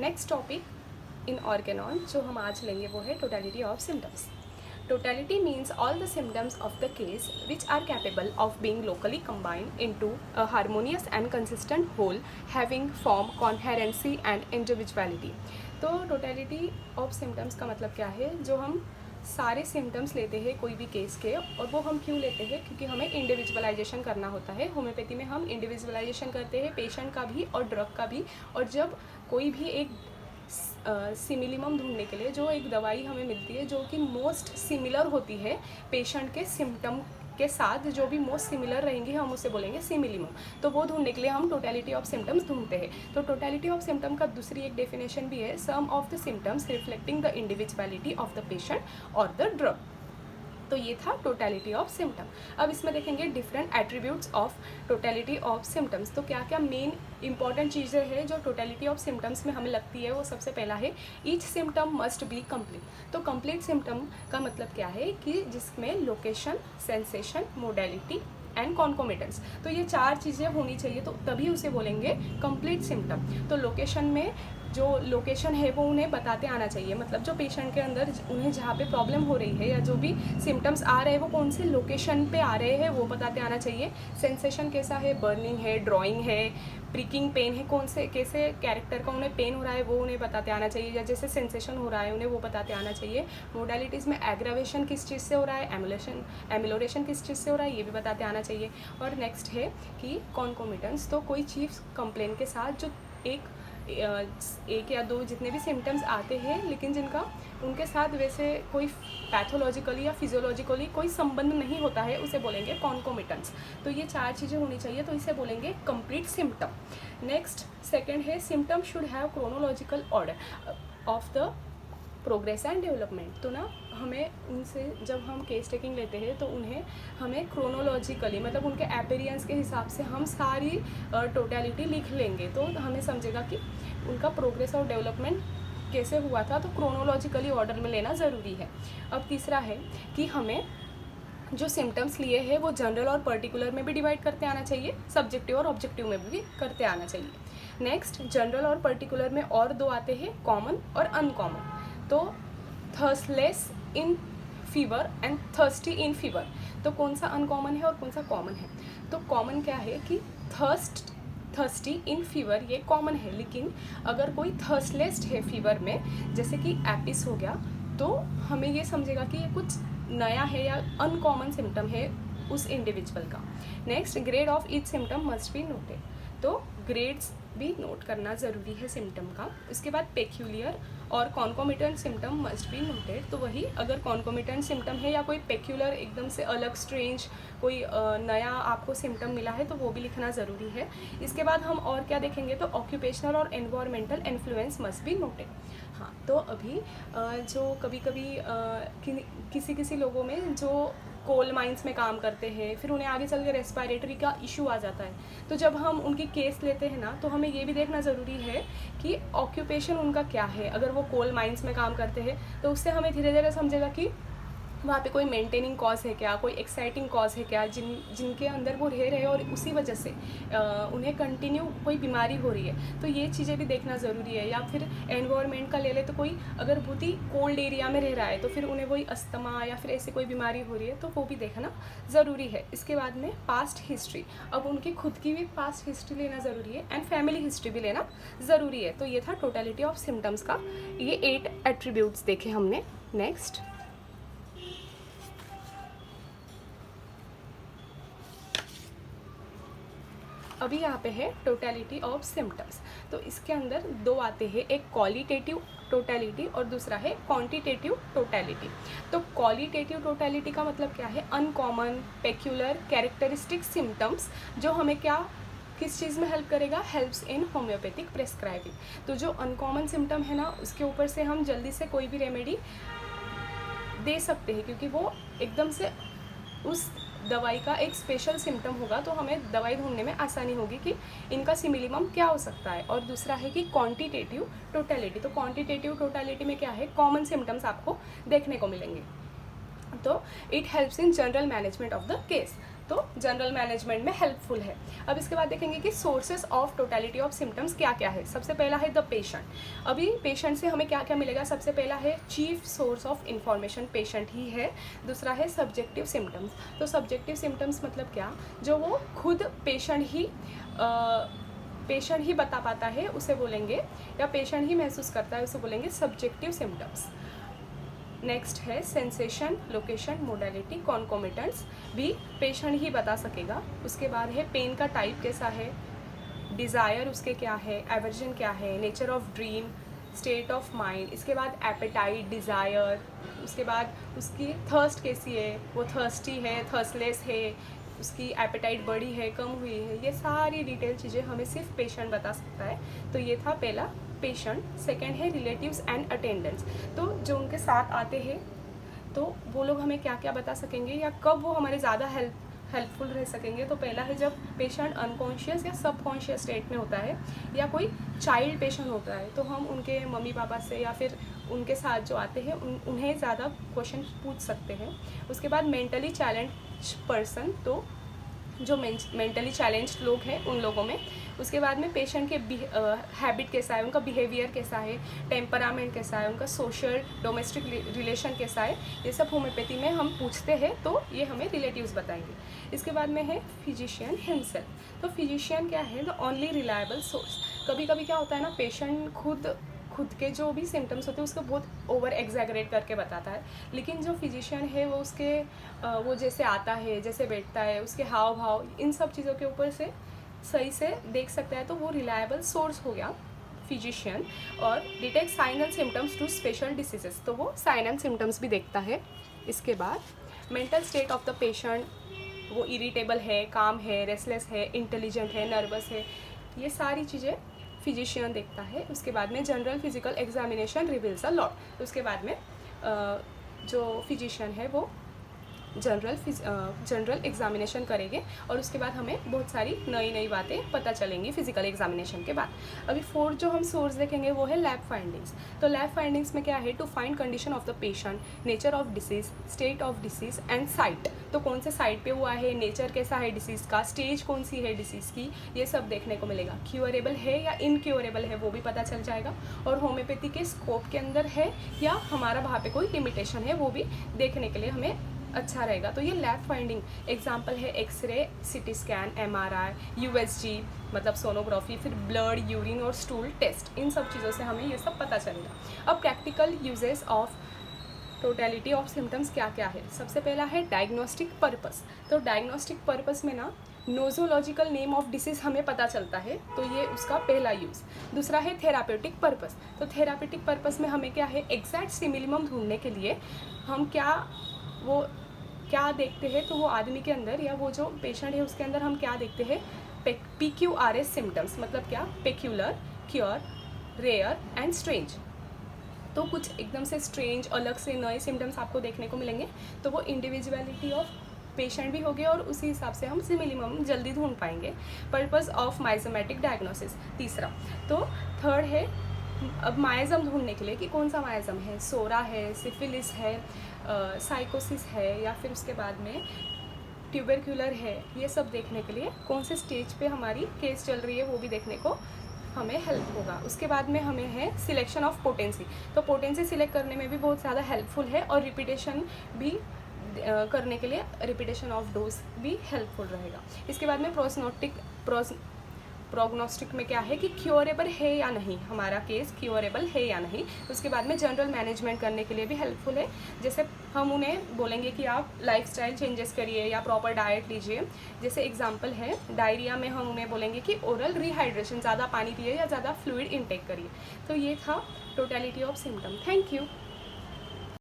Next topic in Organon जो हम आज लेंगे वो है totality of symptoms. Totality means all the symptoms of the case which are capable of being locally combined into a harmonious and consistent whole having form, coherency and individuality. तो totality of symptoms का मतलब क्या है? जो हम सारे symptoms लेते हैं कोई भी केस के, और वो हम क्यों लेते हैं? क्योंकि हमें इंडिविजुअलाइजेशन करना होता है. होम्योपैथी में हम इंडिविजुअलाइजेशन करते हैं पेशेंट का भी और ड्रग का भी. और जब कोई भी एक सिमिलिमम ढूंढने के लिए जो एक दवाई हमें मिलती है जो कि मोस्ट सिमिलर होती है पेशेंट के सिम्टम के साथ, जो भी मोस्ट सिमिलर रहेंगे हम उसे बोलेंगे सिमिलिमम. तो वो ढूंढने के लिए हम टोटलिटी ऑफ सिम्टम्स ढूंढते हैं. तो टोटलिटी ऑफ सिम्टम का दूसरी एक डेफिनेशन भी है, sum of the symptoms reflecting the individuality of the patient और द ड्रग. तो ये था टोटलिटी ऑफ सिम्टम. अब इसमें देखेंगे different attributes of totality of symptoms. तो क्या क्या मेन इंपॉर्टेंट चीज़ें हैं जो टोटलिटी ऑफ सिम्टम्स में हमें लगती है. वो सबसे पहला है each symptom must be complete. तो कंप्लीट सिम्टम का मतलब क्या है कि जिसमें लोकेशन, सेंसेशन, मोडेलिटी एंड कॉन्कोमिटेंस, तो ये चार चीज़ें होनी चाहिए, तो तभी उसे बोलेंगे कंप्लीट सिम्टम. तो लोकेशन में जो लोकेशन है वो उन्हें बताते आना चाहिए, मतलब जो पेशेंट के अंदर उन्हें जहाँ पे प्रॉब्लम हो रही है या जो भी सिम्टम्स आ रहे हैं वो कौन से लोकेशन पे आ रहे हैं वो बताते आना चाहिए. सेंसेशन कैसा है, बर्निंग है, ड्राइंग है, प्रिकिंग पेन है, कौन से कैसे कैरेक्टर का उन्हें पेन हो रहा है वो उन्हें बताते आना चाहिए, या जैसे सेंसेशन हो रहा है उन्हें वो बताते आना चाहिए. मोडालिटीज़ में एग्रावेशन किस चीज़ से हो रहा है, एमिलोरेशन किस चीज़ से हो रहा है ये भी बताते आना चाहिए. और नेक्स्ट है कि कॉन्कोमिटेंस, तो कोई चीफ कंप्लेन के साथ जो एक या दो जितने भी सिम्टम्स आते हैं लेकिन जिनका उनके साथ वैसे कोई पैथोलॉजिकली या फिजियोलॉजिकली कोई संबंध नहीं होता है उसे बोलेंगे कॉन्कोमिटेंस. तो ये चार चीज़ें होनी चाहिए, तो इसे बोलेंगे कंप्लीट सिम्टम. नेक्स्ट सेकंड है symptom should have chronological order of the progress and development. तो ना हमें उनसे जब हम केस टेकिंग लेते हैं तो उन्हें हमें क्रोनोलॉजिकली मतलब उनके अपीयरेंस के हिसाब से हम सारी टोटलिटी लिख लेंगे, तो हमें समझेगा कि उनका प्रोग्रेस और डेवलपमेंट कैसे हुआ था. तो क्रोनोलॉजिकली ऑर्डर में लेना ज़रूरी है. अब तीसरा है कि हमें जो सिम्टम्स लिए हैं वो जनरल और पर्टिकुलर में भी डिवाइड करते आना चाहिए, सब्जेक्टिव और ऑब्जेक्टिव में भी करते आना चाहिए. नेक्स्ट जनरल और पर्टिकुलर में और दो आते हैं, कॉमन और अनकॉमन. तो thirstless in fever and thirsty in fever. तो कौन सा अनकॉमन है और कौन सा कॉमन है? तो कॉमन क्या है कि थर्स्टी इन फीवर ये कॉमन है, लेकिन अगर कोई थर्स्टलेस है फीवर में जैसे कि एपिस हो गया तो हमें ये समझेगा कि ये कुछ नया है या अनकॉमन सिम्टम है उस इंडिविजुअल का. Next grade of each symptom must be noted. तो ग्रेड्स भी नोट करना ज़रूरी है सिम्टम का. इसके बाद पेक्यूलियर और concomitant symptom must be noted. तो वही अगर कॉन्कोमिटेंट सिम्टम है या कोई पेक्यूलर एकदम से अलग स्ट्रेंज कोई नया आपको सिम्टम मिला है तो वो भी लिखना ज़रूरी है. इसके बाद हम और क्या देखेंगे तो ऑक्यूपेशनल और environmental influence must be noted. हाँ, तो अभी जो कभी कभी किसी लोगों में जो कोल माइंस में काम करते हैं फिर उन्हें आगे चल के रेस्पिरेटरी का इशू आ जाता है, तो जब हम उनकी केस लेते हैं ना तो हमें ये भी देखना ज़रूरी है कि ऑक्यूपेशन उनका क्या है. अगर वो कोल माइंस में काम करते हैं तो उससे हमें धीरे धीरे समझेगा कि वहाँ पे कोई मेंटेनिंग कॉज है क्या, कोई एक्साइटिंग कॉज है क्या जिनके अंदर वो रह रहे हैं और उसी वजह से उन्हें कंटिन्यू कोई बीमारी हो रही है. तो ये चीज़ें भी देखना ज़रूरी है. या फिर एनवायरनमेंट का ले ले तो कोई अगर बहुत ही कोल्ड एरिया में रह रहा है तो फिर उन्हें वही अस्थमा या फिर ऐसी कोई बीमारी हो रही है तो वो भी देखना ज़रूरी है. इसके बाद में पास्ट हिस्ट्री, अब उनकी खुद की भी पास्ट हिस्ट्री लेना ज़रूरी है एंड फैमिली हिस्ट्री भी लेना ज़रूरी है. तो ये था टोटलिटी ऑफ सिम्टम्स का, ये 8 एट्रीब्यूट्स देखे हमने. नेक्स्ट अभी यहाँ पे है टोटलिटी ऑफ सिम्टम्स. तो इसके अंदर दो आते हैं, एक क्वालिटेटिव टोटलिटी और दूसरा है क्वांटिटेटिव टोटलिटी. तो क्वालिटेटिव टोटलिटी का मतलब क्या है, अनकॉमन, पेक्यूलर, कैरेक्टरिस्टिक सिम्टम्स जो हमें क्या किस चीज़ में हेल्प करेगा, हेल्प्स इन होम्योपैथिक प्रेस्क्राइबिंग. तो जो अनकॉमन सिम्टम है ना उसके ऊपर से हम जल्दी से कोई भी रेमेडी दे सकते हैं क्योंकि वो एकदम से उस दवाई का एक स्पेशल सिम्टम होगा, तो हमें दवाई ढूंढने में आसानी होगी कि इनका सिमिलिमम क्या हो सकता है. और दूसरा है कि क्वांटिटेटिव टोटलिटी. तो क्वांटिटेटिव टोटलिटी में क्या है, कॉमन सिम्टम्स आपको देखने को मिलेंगे. तो it helps in general management of the case. तो जनरल मैनेजमेंट में हेल्पफुल है। अब इसके बाद देखेंगे कि sources of totality of symptoms क्या क्या है। सबसे पहला है द पेशेंट। अभी पेशेंट से हमें क्या क्या मिलेगा, सबसे पहला है chief source of information patient ही है। दूसरा है सब्जेक्टिव सिम्टम्स। तो सब्जेक्टिव सिम्टम्स मतलब क्या, जो वो खुद पेशेंट ही बता पाता है उसे बोलेंगे, या पेशेंट ही महसूस करता है उसे बोलेंगे सब्जेक्टिव सिम्टम्स। नेक्स्ट है सेंसेशन, लोकेशन, मोडालिटी, कॉन्कोमिटेंट्स, भी पेशेंट ही बता सकेगा। उसके बाद है पेन का टाइप कैसा है, डिज़ायर उसके क्या है, एवर्जन क्या है, nature of dream, state of mind. इसके बाद एपेटाइट, डिज़ायर, उसके बाद उसकी थर्स्ट कैसी है, वो थर्स्टी है, थर्स्टलेस है, उसकी एपेटाइट बढ़ी है, कम हुई है, ये सारी डिटेल चीज़ें हमें सिर्फ पेशेंट बता सकता है। तो ये था पहला पेशेंट। सेकंड है रिलेटिव्स एंड अटेंडेंट्स। तो जो उनके साथ आते हैं तो वो लोग हमें क्या क्या बता सकेंगे या कब वो हमारे ज़्यादा हेल्पफुल रह सकेंगे। तो पहला है जब पेशेंट अनकॉन्शियस या सबकॉन्शियस स्टेट में होता है, या कोई चाइल्ड पेशेंट होता है, तो हम उनके मम्मी पापा से या फिर उनके साथ जो आते हैं उन्हें ज़्यादा क्वेश्चन पूछ सकते हैं। उसके बाद मेंटली चैलेंज पर्सन, तो जो मेंटली चैलेंज्ड लोग हैं उन लोगों में। उसके बाद में पेशेंट के हैबिट कैसा है, उनका बिहेवियर कैसा है, टेम्परामेंट कैसा है, उनका सोशल डोमेस्टिक रिलेशन कैसा है, ये सब होम्योपैथी में हम पूछते हैं, तो ये हमें रिलेटिव्स बताएंगे। इसके बाद में है फिजिशियन हिमसेल्फ। तो फिजिशियन क्या है, द ओनली रिलायबल सोर्स। कभी कभी क्या होता है ना, पेशेंट खुद के जो भी सिम्टम्स होते हैं उसको बहुत ओवर एग्जैगरेट करके बताता है, लेकिन जो फिजिशियन है वो उसके वो जैसे आता है, जैसे बैठता है, उसके हाव भाव, इन सब चीज़ों के ऊपर से सही से देख सकता है, तो वो रिलायबल सोर्स हो गया फिजिशियन। और detect sign and symptoms to special diseases, तो वो साइन एंड सिम्टम्स भी देखता है। इसके बाद mental state of the patient, वो इरिटेबल है, काम है, रेस्टलेस है, इंटेलिजेंट है, नर्वस है, ये सारी चीज़ें फिजिशियन देखता है। उसके बाद में general physical examination reveals a lot. उसके बाद में जो फिजिशियन है वो जनरल एग्जामिनेशन करेंगे, और उसके बाद हमें बहुत सारी नई नई बातें पता चलेंगी फिजिकल एग्जामिनेशन के बाद। अभी फोर्थ जो हम सोर्स देखेंगे वो है लैब फाइंडिंग्स। तो लैब फाइंडिंग्स में क्या है, to find condition of the patient, nature of disease, state of disease and site. तो कौन से साइट पे हुआ है, नेचर कैसा है डिसीज़ का, स्टेज कौन सी है डिसीज़ की, ये सब देखने को मिलेगा। क्योरेबल है या इनक्योरेबल है वो भी पता चल जाएगा, और होम्योपैथी के स्कोप के अंदर है या हमारा वहाँ पे कोई लिमिटेशन है वो भी देखने के लिए हमें अच्छा रहेगा। तो ये लैब फाइंडिंग एग्जांपल है x-ray, CT scan, MRI, USG मतलब सोनोग्राफी, फिर ब्लड, यूरिन और स्टूल टेस्ट, इन सब चीज़ों से हमें ये सब पता चलेगा। अब practical uses of totality of symptoms क्या क्या है। सबसे पहला है डायग्नोस्टिक पर्पस। तो डायग्नोस्टिक पर्पस में ना नोजोलॉजिकल नेम ऑफ डिसीज़ हमें पता चलता है, तो ये उसका पहला यूज़। दूसरा है थेरापेटिक पर्पस। तो थेरापेटिक पर्पस में हमें क्या है, एग्जैक्ट सिमिलिमम ढूंढने के लिए हम क्या देखते हैं, तो वो आदमी के अंदर या वो जो पेशेंट है उसके अंदर हम क्या देखते हैं, PQRS सिम्टम्स मतलब क्या, peculiar, queer, rare and strange. तो कुछ एकदम से स्ट्रेंज अलग से नए सिम्टम्स आपको देखने को मिलेंगे, तो वो इंडिविजुअलिटी ऑफ पेशेंट भी होगी और उसी हिसाब से हम सिमिलिमम जल्दी ढूंढ पाएंगे। पर्पस ऑफ माइजोमेटिक डायग्नोसिस तीसरा। तो थर्ड है अब माइजम ढूंढने के लिए कि कौन सा माइजम है, सोरा है, सिफिलिस है, साइकोसिस है, या फिर उसके बाद में ट्यूबरक्यूलर है, ये सब देखने के लिए कौन से स्टेज पे हमारी केस चल रही है वो भी देखने को हमें हेल्प होगा। उसके बाद में हमें है सिलेक्शन ऑफ पोटेंसी। तो पोटेंसी सिलेक्ट करने में भी बहुत ज़्यादा हेल्पफुल है, और रिपीटेशन भी करने के लिए रिपीटेशन ऑफ डोज भी हेल्पफुल रहेगा। इसके बाद में प्रोग्नोस्टिक में क्या है कि क्योरेबल है या नहीं, हमारा केस क्योरेबल है या नहीं। उसके बाद में जनरल मैनेजमेंट करने के लिए भी हेल्पफुल है, जैसे हम उन्हें बोलेंगे कि आप लाइफस्टाइल चेंजेस करिए या प्रॉपर डाइट लीजिए। जैसे एग्जांपल है डायरिया में हम उन्हें बोलेंगे कि ओरल रिहाइड्रेशन, ज़्यादा पानी पिए या ज़्यादा फ्लूइड इनटेक करिए। तो ये था totality of symptom. Thank you.